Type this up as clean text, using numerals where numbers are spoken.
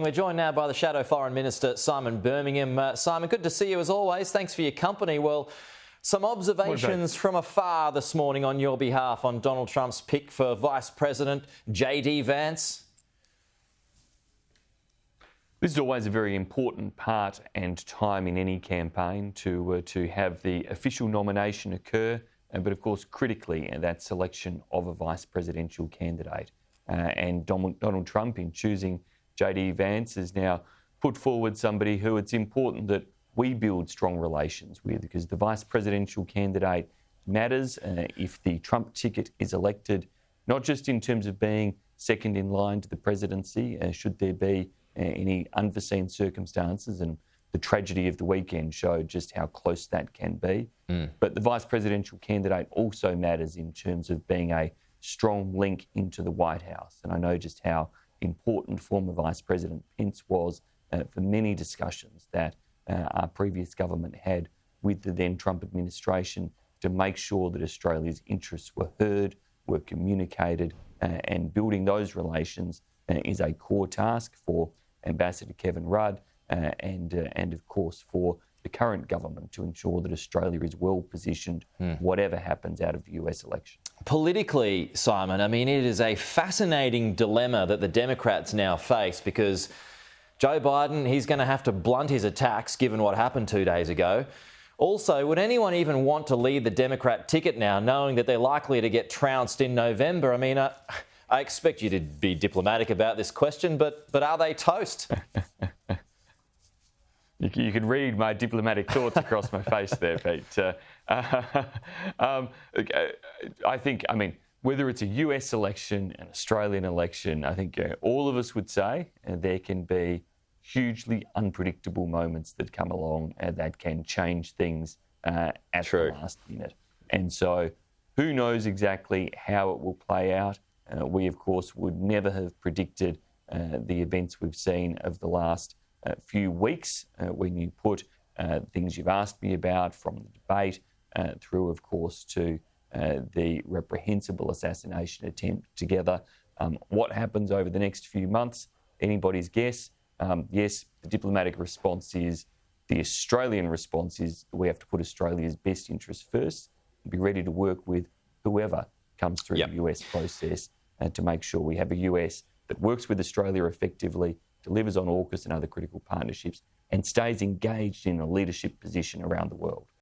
We're joined now by the Shadow Foreign Minister, Simon Birmingham. Simon, good to see you as always. Thanks for your company. Well, some observations from afar this morning on your behalf on Donald Trump's pick for Vice President JD Vance. This is always a very important part and time in any campaign to have the official nomination occur, but of course critically that selection of a vice presidential candidate. And Donald Trump, in choosing JD Vance, has now put forward somebody who it's important that we build strong relations with, because the vice presidential candidate matters if the Trump ticket is elected, not just in terms of being second in line to the presidency, should there be any unforeseen circumstances, and the tragedy of the weekend showed just how close that can be. But the vice presidential candidate also matters in terms of being a strong link into the White House. And I know just how important former Vice President Pence was for many discussions that our previous government had with the then Trump administration to make sure that Australia's interests were heard, were communicated, and building those relations is a core task for Ambassador Kevin Rudd and of course for the current government to ensure that Australia is well positioned whatever happens out of the US election. Politically, Simon, I mean, it is a fascinating dilemma that the Democrats now face, because Joe Biden, he's going to have to blunt his attacks given what happened 2 days ago. Also, would anyone even want to lead the Democrat ticket now, knowing that they're likely to get trounced in November? I mean, I expect you to be diplomatic about this question, but are they toast? You can read my diplomatic thoughts across my face there, Pete. I mean, whether it's a US election, an Australian election, I think all of us would say there can be hugely unpredictable moments that come along that can change things at the last minute. And so who knows exactly how it will play out? We, of course, would never have predicted the events we've seen of the last few weeks when you put things you've asked me about, from the debate through, of course, to the reprehensible assassination attempt together. What happens over the next few months, anybody's guess. Yes, the diplomatic response is, the Australian response is, we have to put Australia's best interests first and be ready to work with whoever comes through the US process to make sure we have a US that works with Australia effectively, delivers on AUKUS and other critical partnerships, and stays engaged in a leadership position around the world.